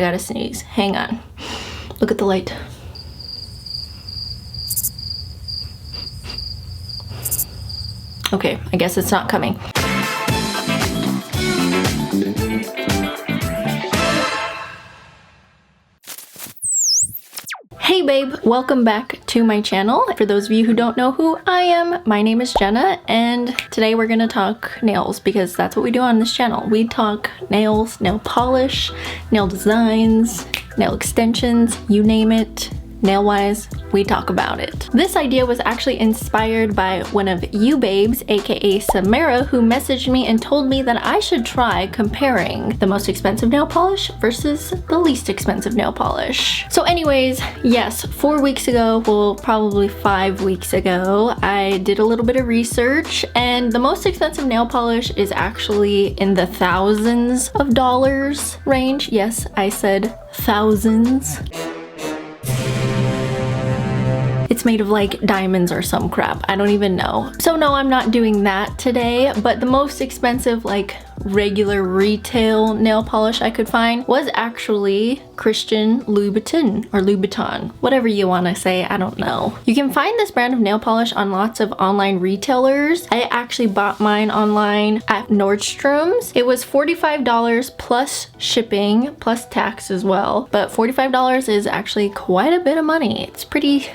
gotta sneeze. Hang on. Look at the light. Okay, I guess it's not coming. Hey babe, welcome back to my channel. For those of you who don't know who I am, my name is Jenna, and today we're gonna talk nails because that's what we do on this channel. We talk nails, nail polish, nail designs, nail extensions, you name it. Nail-wise, we talk about it. This idea was actually inspired by one of you babes, aka Samara, who messaged me and told me that I should try comparing the most expensive nail polish versus the least expensive nail polish. So anyways, yes, 4 weeks ago, well, probably 5 weeks ago, I did a little bit of research, and the most expensive nail polish is actually in the thousands of dollars range. Yes, I said thousands. It's made of like diamonds or some crap. I don't even know. So no, I'm not doing that today, but the most expensive like regular retail nail polish I could find was actually Christian Louboutin or Louboutin, whatever you want to say, I don't know. You can find this brand of nail polish on lots of online retailers. I actually bought mine online at Nordstrom's. It was $45 plus shipping, plus tax as well, but $45 is actually quite a bit of money. It's pretty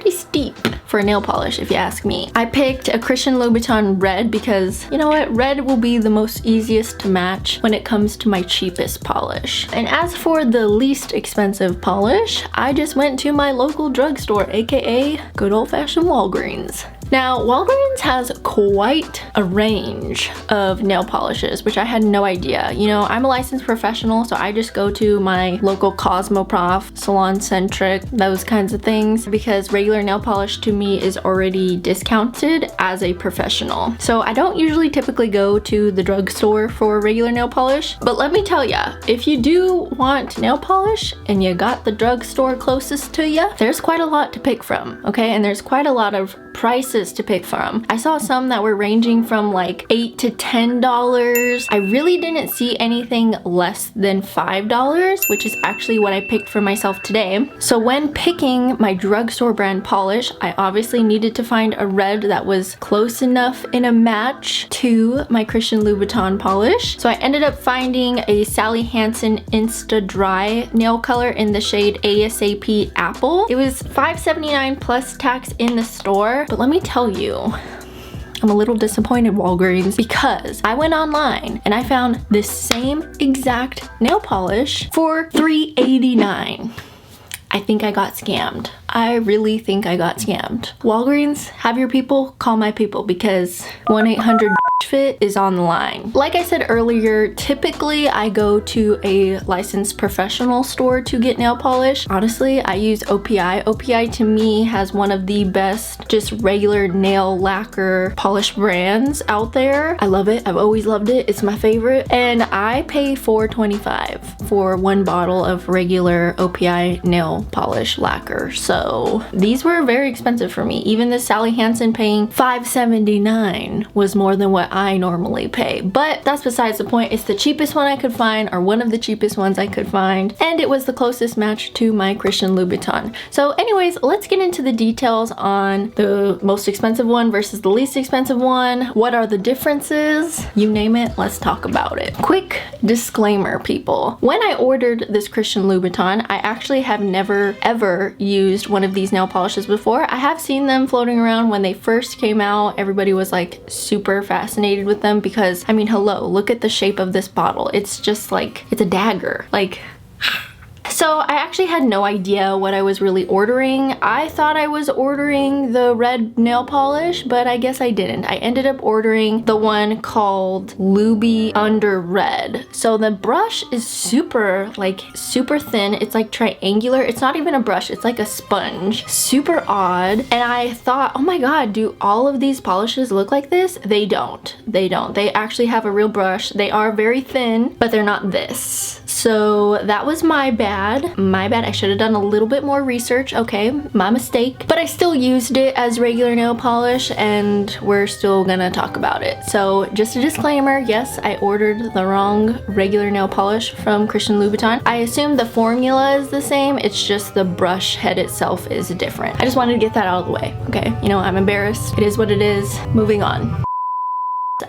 steep for a nail polish if you ask me. I picked a Christian Louboutin red because, you know what, red will be the most easiest to match when it comes to my cheapest polish. And as for the least expensive polish, I just went to my local drugstore, aka good old-fashioned Walgreens. Now, Walgreens has quite a range of nail polishes, which I had no idea. You know, I'm a licensed professional, so I just go to my local Cosmoprof, Salon Centric, those kinds of things, because regular nail polish to me is already discounted as a professional. So I don't usually typically go to the drugstore for regular nail polish, but let me tell ya, if you do want nail polish and you got the drugstore closest to you, there's quite a lot to pick from, okay? And there's quite a lot of prices to pick from. I saw some that were ranging from like $8 to $10. I really didn't see anything less than $5, which is actually what I picked for myself today. So when picking my drugstore brand polish, I obviously needed to find a red that was close enough in a match to my Christian Louboutin polish. So I ended up finding a Sally Hansen Insta Dry nail color in the shade ASAP Apple. It was $5.79 plus tax in the store. But let me tell you, I'm a little disappointed, Walgreens, because I went online and I found this same exact nail polish for $3.89. I think I got scammed. I really think I got scammed. Walgreens, have your people call my people because 1-800 fit is on the line. Like I said earlier, typically I go to a licensed professional store to get nail polish. Honestly, I use OPI. OPI to me has one of the best just regular nail lacquer polish brands out there. I love it. I've always loved it. It's my favorite. And I pay $4.25 for one bottle of regular OPI nail polish lacquer. So these were very expensive for me. Even the Sally Hansen paying $5.79 was more than what I normally pay, but that's besides the point. It's the cheapest one I could find, or one of the cheapest ones I could find, and it was the closest match to my Christian Louboutin. So anyways, let's get into the details on the most expensive one versus the least expensive one. What are the differences? You name it, let's talk about it. Quick disclaimer, people. When I ordered this Christian Louboutin, I actually have never ever used one of these nail polishes before. I have seen them floating around when they first came out. Everybody was like super fascinated with them because, I mean, hello, look at the shape of this bottle. It's just like, it's a dagger. Like, so I actually had no idea what I was really ordering. I thought I was ordering the red nail polish, but I guess I didn't. I ended up ordering the one called Luby Under Red. So the brush is super thin. It's like triangular. It's not even a brush. It's like a sponge. Super odd. And I thought, oh my God, do all of these polishes look like this? They don't. They don't. They actually have a real brush. They are very thin, but they're not this. So that was my bad. My bad. I should have done a little bit more research. Okay, my mistake. But I still used it as regular nail polish and we're still gonna talk about it. So just a disclaimer, yes, I ordered the wrong regular nail polish from Christian Louboutin. I assume the formula is the same, it's just the brush head itself is different. I just wanted to get that out of the way, okay? You know, I'm embarrassed. It is what it is. Moving on.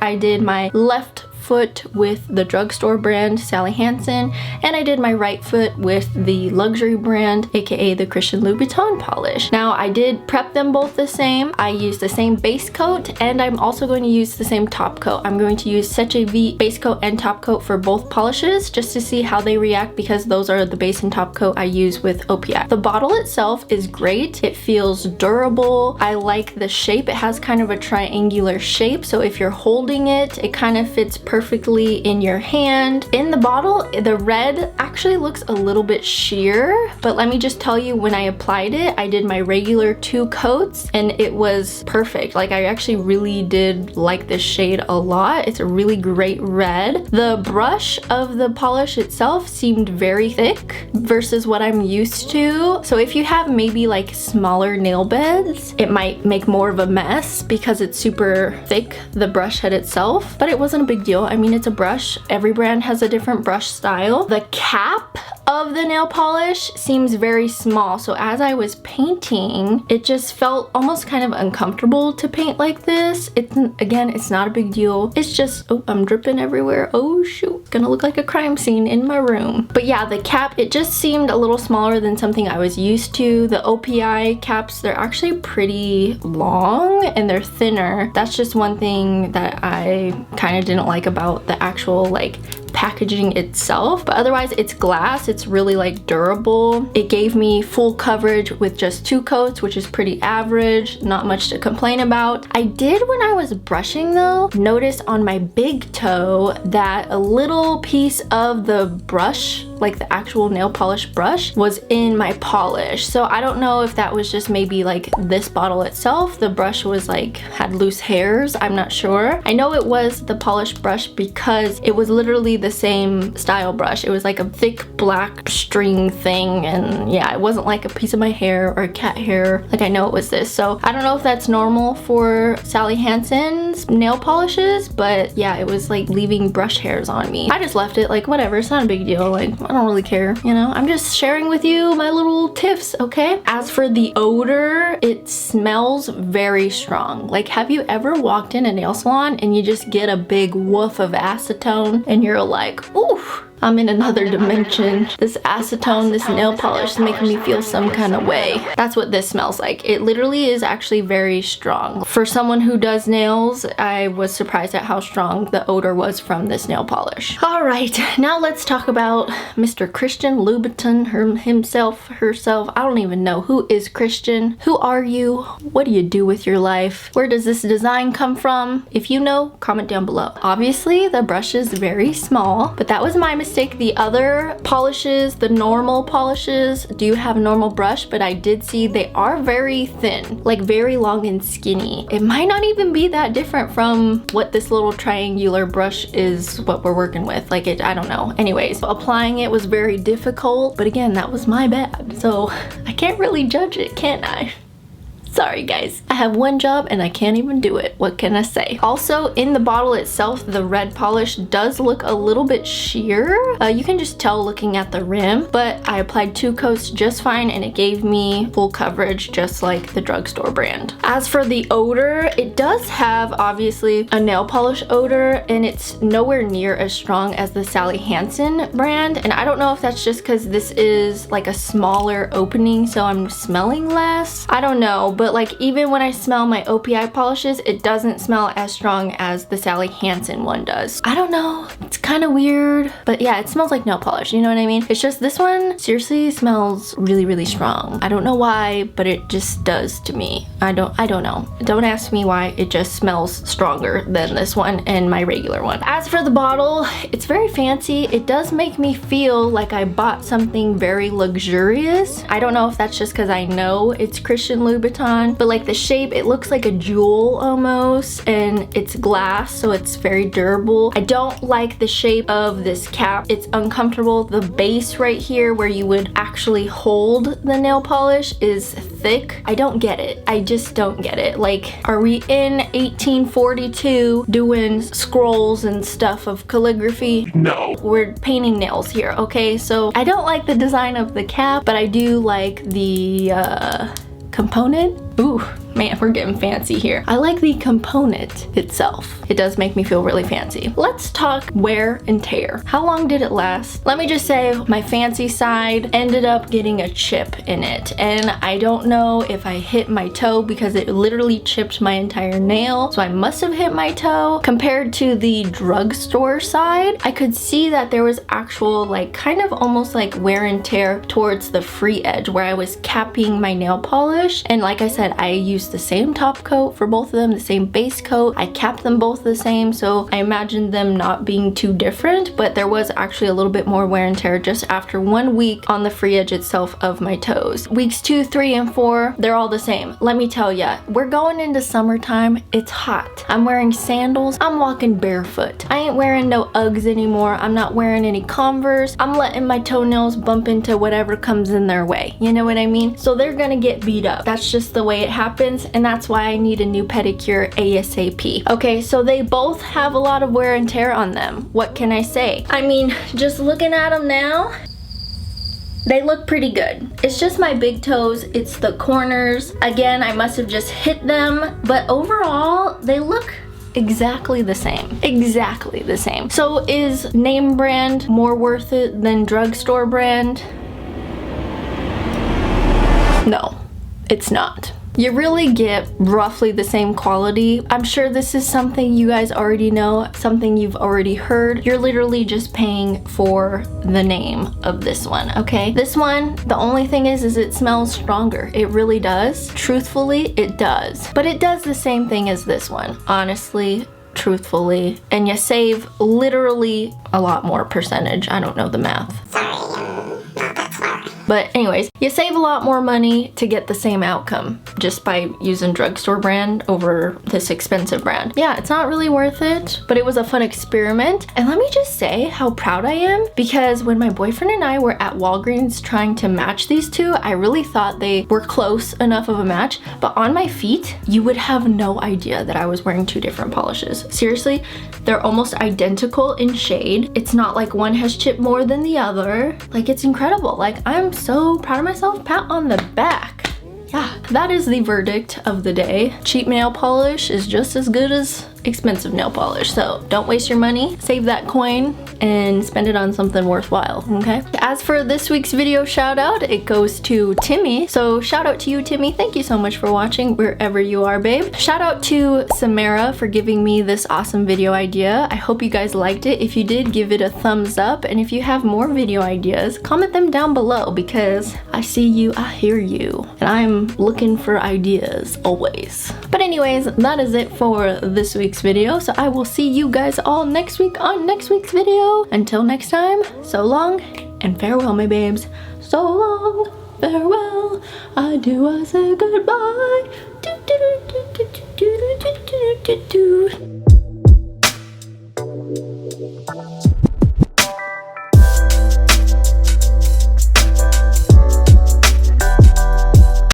I did my left foot with the Drugstore brand, Sally Hansen, and I did my right foot with the luxury brand, aka the Christian Louboutin polish. Now, I did prep them both the same. I used the same base coat, and I'm also going to use the same top coat. I'm going to use Seche V base coat and top coat for both polishes, just to see how they react, because those are the base and top coat I use with OPI. The bottle itself is great. It feels durable. I like the shape. It has kind of a triangular shape, so if you're holding it, it kind of fits perfectly in your hand. In the bottle, the red actually looks a little bit sheer, but let me just tell you, when I applied it, I did my regular 2 coats and it was perfect. Like, I actually really did like this shade a lot. It's a really great red. The brush of the polish itself seemed very thick versus what I'm used to. So if you have maybe like smaller nail beds, it might make more of a mess because it's super thick, the brush head itself, but it wasn't a big deal. I mean, it's a brush. Every brand has a different brush style. The cap of the nail polish seems very small, so as I was painting, it just felt almost kind of uncomfortable to paint like this. Again, it's not a big deal. It's just, oh, I'm dripping everywhere. Oh shoot, gonna look like a crime scene in my room. But yeah, the cap, it just seemed a little smaller than something I was used to. The OPI caps, they're actually pretty long and they're thinner. That's just one thing that I kind of didn't like about the actual like packaging itself, but otherwise it's glass. It's really like durable. It gave me full coverage with just 2 coats, which is pretty average, not much to complain about. I did, when I was brushing though, notice on my big toe that a little piece of the brush, like the actual nail polish brush, was in my polish. So I don't know if that was just maybe like this bottle itself, the brush was like had loose hairs. I'm not sure. I know it was the polish brush because it was literally the same style brush. It was like a thick black string thing, and yeah, it wasn't like a piece of my hair or cat hair. Like, I know it was this. So I don't know if that's normal for Sally Hansen's nail polishes, but yeah, it was like leaving brush hairs on me. I just left it, like, whatever, it's not a big deal. Like, I don't really care, you know? I'm just sharing with you my little tips, okay? As for the odor, it smells very strong. Like, have you ever walked in a nail salon and you just get a big woof of acetone and you're like, ooh, I'm in another dimension. This acetone, this nail polish is making me feel some kind of way. That's what this smells like. It literally is actually very strong. For someone who does nails, I was surprised at how strong the odor was from this nail polish. All right, now let's talk about Mr. Christian Louboutin himself, herself. I don't even know. Who is Christian? Who are you? What do you do with your life? Where does this design come from? If you know, comment down below. Obviously, the brush is very small, but that was my mistake. The other polishes, the normal polishes, do have a normal brush, but I did see they are very thin, like very long and skinny. It might not even be that different from what this little triangular brush is what we're working with. Like, I don't know. Anyways, applying it was very difficult, but again, that was my bad. So I can't really judge it, can I? Sorry guys, I have one job and I can't even do it. What can I say? Also, in the bottle itself, the red polish does look a little bit sheer. You can just tell looking at the rim, but I applied 2 coats just fine and it gave me full coverage just like the Drugstore brand. As for the odor, it does have obviously a nail polish odor and it's nowhere near as strong as the Sally Hansen brand. And I don't know if that's just because this is like a smaller opening, so I'm smelling less. I don't know, but like even when I smell my OPI polishes, it doesn't smell as strong as the Sally Hansen one does. I don't know, it's kind of weird, but yeah, it smells like nail polish, you know what I mean? It's just this one seriously smells really, really strong. I don't know why, but it just does to me. I don't know. Don't ask me why, it just smells stronger than this one and my regular one. As for the bottle, it's very fancy. It does make me feel like I bought something very luxurious. I don't know if that's just because I know it's Christian Louboutin, but like the shape shape. It looks like a jewel almost, and it's glass, so it's very durable. I don't like the shape of this cap. It's uncomfortable. The base right here where you would actually hold the nail polish is thick. I don't get it. I just don't get it. Like, are we in 1842 doing scrolls and stuff of calligraphy? No. We're painting nails here, okay? So I don't like the design of the cap, but I do like the component. Ooh, man, we're getting fancy here. I like the component itself. It does make me feel really fancy. Let's talk wear and tear. How long did it last? Let me just say my fancy side ended up getting a chip in it, and I don't know if I hit my toe because it literally chipped my entire nail, so I must have hit my toe. Compared to the drugstore side, I could see that there was actual, like, kind of almost like wear and tear towards the free edge where I was capping my nail polish. And like I said, I used the same top coat for both of them, the same base coat. I capped them both the same, so I imagined them not being too different, but there was actually a little bit more wear and tear just after 1 week on the free edge itself of my toes. Weeks 2, 3, and 4, they're all the same. Let me tell ya, we're going into summertime. It's hot. I'm wearing sandals. I'm walking barefoot. I ain't wearing no Uggs anymore. I'm not wearing any Converse. I'm letting my toenails bump into whatever comes in their way. You know what I mean? So they're gonna get beat up. That's just the way it happens, and that's why I need a new pedicure ASAP. Okay, so they both have a lot of wear and tear on them. What can I say? I mean, just looking at them now, they look pretty good. It's just my big toes. It's the corners. Again, I must have just hit them, but overall, they look exactly the same. Exactly the same. So is name brand more worth it than drugstore brand? No, it's not. You really get roughly the same quality. I'm sure this is something you guys already know, something you've already heard. You're literally just paying for the name of this one, okay? This one, the only thing is it smells stronger. It really does. Truthfully, it does. But it does the same thing as this one, honestly, truthfully. And you save literally a lot more percentage. I don't know the math. But anyways, you save a lot more money to get the same outcome just by using drugstore brand over this expensive brand. Yeah, it's not really worth it, but it was a fun experiment. And let me just say how proud I am, because when my boyfriend and I were at Walgreens trying to match these two, I really thought they were close enough of a match, but on my feet, you would have no idea that I was wearing two different polishes. Seriously, they're almost identical in shade. It's not like one has chipped more than the other. Like, it's incredible. Like, I'm so proud of myself. Pat on the back. Yeah, that is the verdict of the day. Cheap nail polish is just as good as expensive nail polish, so don't waste your money. Save that coin and spend it on something worthwhile, okay? As for this week's video shout out, it goes to Timmy. So shout out to you, Timmy. Thank you so much for watching wherever you are, babe. Shout out to Samara for giving me this awesome video idea. I hope you guys liked it. If you did, give it a thumbs up, and if you have more video ideas, comment them down below, because I see you, I hear you, and I'm looking for ideas always. But anyways, that is it for this week's video, so I will see you guys all next week on next week's video. Until next time, so long and farewell, my babes. So long, farewell, adieu, I say goodbye. Do, do, do, do, do, do, do, do, do, do.